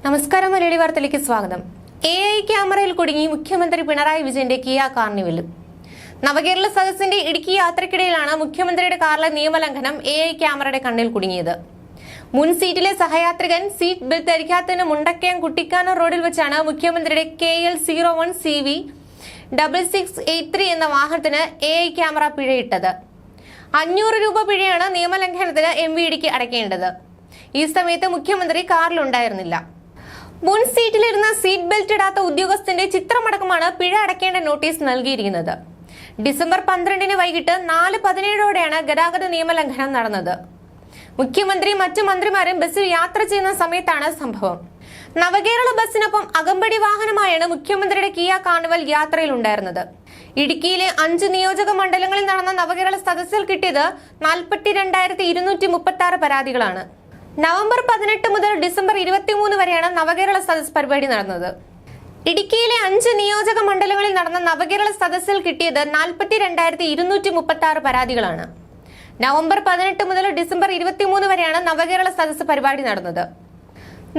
നമസ്കാരം, മലയാളി വാർത്തയിലേക്ക് സ്വാഗതം. AI ക്യാമറയിൽ കുടുങ്ങി മുഖ്യമന്ത്രി പിണറായി വിജയന്റെ കിയ കാർണിവലും. നവകേരള സദസ്സിന്റെ ഇടുക്കി യാത്രക്കിടയിലാണ് മുഖ്യമന്ത്രിയുടെ കാറിലെ നിയമലംഘനം AI ക്യാമറയുടെ കണ്ണിൽ കുടുങ്ങിയത്. മുൻ സീറ്റിലെ സഹയാത്രികൻ സീറ്റ് ബെൽറ്റ് ധരിക്കാത്തതിന് മുണ്ടക്കയം കുട്ടിക്കാനം റോഡിൽ വെച്ചാണ് മുഖ്യമന്ത്രിയുടെ KL 01 CV 6683 എന്ന വാഹനത്തിന് AI ക്യാമറ പിഴയിട്ടത്. 500 രൂപ പിഴയാണ് നിയമലംഘനത്തിന് MVDക്ക് അടയ്ക്കേണ്ടത്. ഈ സമയത്ത് മുഖ്യമന്ത്രി കാറിലുണ്ടായിരുന്നില്ല. മുൻ സീറ്റിലിരുന്ന സീറ്റ് ബെൽറ്റ് ഇടാത്ത ഉദ്യോഗസ്ഥന്റെ ചിത്രമടക്കമാണ് പിഴ അടയ്ക്കേണ്ട നോട്ടീസ് നൽകിയിരിക്കുന്നത്. ഡിസംബർ 12 വൈകിട്ട് 4:17 ഗതാഗത നിയമലംഘനം നടന്നത്. മുഖ്യമന്ത്രി മറ്റു മന്ത്രിമാരും ബസ്സിൽ യാത്ര ചെയ്യുന്ന സമയത്താണ് സംഭവം. നവകേരള ബസ്സിനൊപ്പം അകമ്പടി വാഹനമായാണ് മുഖ്യമന്ത്രിയുടെ കിയ കാർണിവൽ യാത്രയിൽ ഉണ്ടായിരുന്നത്. ഇടുക്കിയിലെ 5 നിയോജക മണ്ഡലങ്ങളിൽ നടന്ന നവകേരള സദസ്സിൽ കിട്ടിയത് 42,236 പരാതികളാണ്. നവംബർ 18 മുതൽ ഡിസംബർ 23 വരെയാണ് നവകേരള സദസ് പരിപാടി നടന്നത്. ഇടുക്കിയിലെ 5 നിയോജക മണ്ഡലങ്ങളിൽ നടന്ന നവകേരള സദസ്സിൽ കിട്ടിയത് 42,236 പരാതികളാണ്. നവംബർ 18 മുതൽ ഡിസംബർ 23 വരെയാണ് നവകേരള സദസ് പരിപാടി നടന്നത്.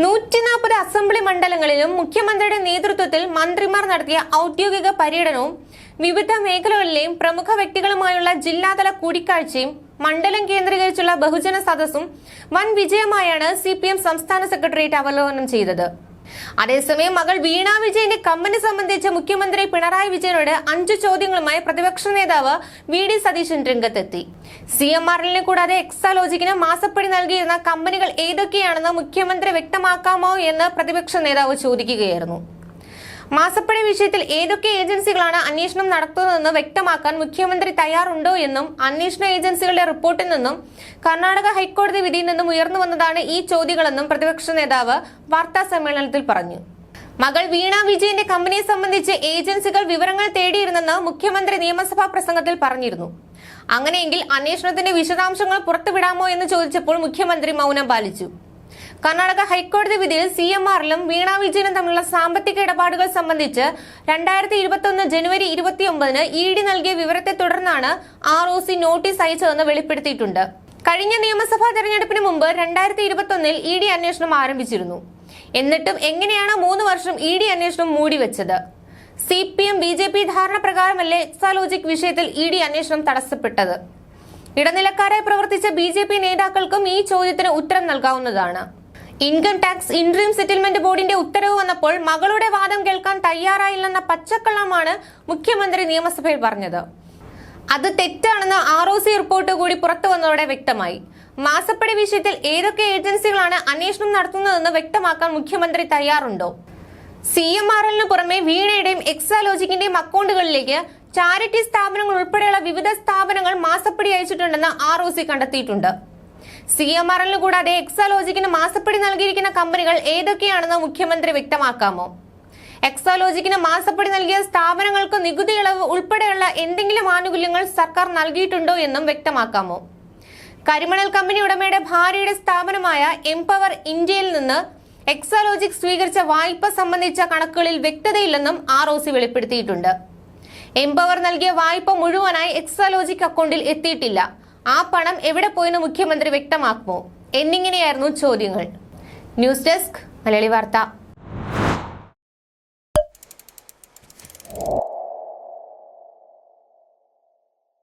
140 അസംബ്ലി മണ്ഡലങ്ങളിലും മുഖ്യമന്ത്രിയുടെ നേതൃത്വത്തിൽ മന്ത്രിമാർ നടത്തിയ ഔദ്യോഗിക പര്യടനവും വിവിധ മേഖലകളിലെയും പ്രമുഖ വ്യക്തികളുമായുള്ള ജില്ലാതല കൂടിക്കാഴ്ചയും മണ്ഡലം കേന്ദ്രീകരിച്ചുള്ള ബഹുജന സദസ്സും വൻ വിജയമായാണ് CPM സംസ്ഥാന സെക്രട്ടേറിയറ്റ് അവലോകനം ചെയ്തത്. അതേസമയം മകൾ വീണ വിജയന്റെ കമ്പനി സംബന്ധിച്ച് മുഖ്യമന്ത്രി പിണറായി വിജയനോട് 5 ചോദ്യങ്ങളുമായി പ്രതിപക്ഷ നേതാവ് VD സതീശൻ രംഗത്തെത്തി. CMRL കൂടാതെ എക്സാലോജിക്കിന് മാസപ്പടി നൽകിയിരുന്ന കമ്പനികൾ ഏതൊക്കെയാണെന്ന് മുഖ്യമന്ത്രി വ്യക്തമാക്കാമോ എന്ന് പ്രതിപക്ഷ നേതാവ് ചോദിക്കുകയായിരുന്നു. മാസപ്പടി വിഷയത്തിൽ ഏതൊക്കെ ഏജൻസികളാണ് അന്വേഷണം നടത്തുന്നതെന്ന് വ്യക്തമാക്കാൻ മുഖ്യമന്ത്രി തയ്യാറുണ്ടോ എന്നും അന്വേഷണ ഏജൻസികളുടെ റിപ്പോർട്ടിൽ നിന്നും കർണാടക ഹൈക്കോടതി വിധിയിൽ നിന്നും ഉയർന്നു വന്നതാണ് ഈ ചോദ്യങ്ങളെന്നും പ്രതിപക്ഷ നേതാവ് വാർത്താ സമ്മേളനത്തിൽ പറഞ്ഞു. മകൾ വീണ വിജയന്റെ കമ്പനിയെ സംബന്ധിച്ച് ഏജൻസികൾ വിവരങ്ങൾ തേടിയിരുന്നെന്ന് മുഖ്യമന്ത്രി നിയമസഭാ പ്രസംഗത്തിൽ പറഞ്ഞിരുന്നു. അങ്ങനെയെങ്കിൽ അന്വേഷണത്തിന്റെ വിശദാംശങ്ങൾ പുറത്തുവിടാമോ എന്ന് ചോദിച്ചപ്പോൾ മുഖ്യമന്ത്രി മൗനം പാലിച്ചു. കർണാടക ഹൈക്കോടതി വിധിയിൽ CMRലും വീണ വിജയനും തമ്മിലുള്ള സാമ്പത്തിക ഇടപാടുകൾ സംബന്ധിച്ച് 2021 ജനുവരി 29 ED നൽകിയ വിവരത്തെ തുടർന്നാണ് ROC നോട്ടീസ് അയച്ചതെന്ന് വെളിപ്പെടുത്തിയിട്ടുണ്ട്. കഴിഞ്ഞ നിയമസഭാ തെരഞ്ഞെടുപ്പിന് മുമ്പ് 2021 ED അന്വേഷണം ആരംഭിച്ചിരുന്നു. എന്നിട്ടും എങ്ങനെയാണ് 3 വർഷം ED അന്വേഷണം മൂടിവെച്ചത്? CPM BJP ധാരണ പ്രകാരമല്ലേ എക്സാലോജിക് വിഷയത്തിൽ ED അന്വേഷണം തടസ്സപ്പെട്ടത്? ഇടനിലക്കാരായി പ്രവർത്തിച്ച BJP നേതാക്കൾക്കും ഈ ചോദ്യത്തിന് ഉത്തരം നൽകാവുന്നതാണ്. ഇൻകം ടാക്സ് ഇൻട്രീം സെറ്റിൽമെന്റ് ബോർഡിന്റെ ഉത്തരവ് വന്നപ്പോൾ മകളുടെ വാദം കേൾക്കാൻ തയ്യാറായില്ലെന്ന പച്ചക്കള്ളമാണ് മുഖ്യമന്ത്രി നിയമസഭയിൽ പറഞ്ഞത്. അത് തെറ്റാണെന്ന് ROC റിപ്പോർട്ട് കൂടി പുറത്തു വന്നതോടെ വ്യക്തമായി. മാസപ്പടി വിഷയത്തിൽ ഏതൊക്കെ ഏജൻസികളാണ് അന്വേഷണം നടത്തുന്നതെന്ന് വ്യക്തമാക്കാൻ മുഖ്യമന്ത്രി തയ്യാറുണ്ടോ? CMRLന് പുറമെ വീണയുടെയും എക്സാലോജിക്കിന്റെയും അക്കൗണ്ടുകളിലേക്ക് ചാരിറ്റി സ്ഥാപനങ്ങൾ ഉൾപ്പെടെയുള്ള വിവിധ സ്ഥാപനങ്ങൾ മാസപ്പടി അയച്ചിട്ടുണ്ടെന്ന് ROC കണ്ടെത്തിയിട്ടുണ്ട്. CMRLന് കൂടാതെ എക്സാലോജിക്കിന് മാസപ്പടി നൽകിയിരിക്കുന്ന കമ്പനികൾ ഏതൊക്കെയാണെന്ന് മുഖ്യമന്ത്രി വ്യക്തമാക്കാമോ? എക്സാലോജിക്കിന് മാസപ്പടി നൽകിയ സ്ഥാപനങ്ങൾക്ക് നികുതി ഇളവ് ഉൾപ്പെടെയുള്ള എന്തെങ്കിലും ആനുകൂല്യങ്ങൾ സർക്കാർ നൽകിയിട്ടുണ്ടോ എന്നും വ്യക്തമാക്കാമോ? കരിമണൽ കമ്പനി ഉടമയുടെ ഭാര്യയുടെ സ്ഥാപനമായ എംപവർ ഇന്ത്യയിൽ നിന്ന് എക്സാലോജിക് സ്വീകരിച്ച വായ്പ സംബന്ധിച്ച കണക്കുകളിൽ വ്യക്തതയില്ലെന്നും ROC വെളിപ്പെടുത്തിയിട്ടുണ്ട്. എംപവർ നൽകിയ വായ്പ മുഴുവനായി എക്സാലോജിക് അക്കൗണ്ടിൽ എത്തിയിട്ടില്ല. ആ പണം എവിടെ പോയെന്ന് മുഖ്യമന്ത്രി വ്യക്തമാക്കുമോ എന്നിങ്ങനെയായിരുന്നു ചോദ്യങ്ങൾ. ന്യൂസ് ഡെസ്ക്, മലയാളി വാർത്ത.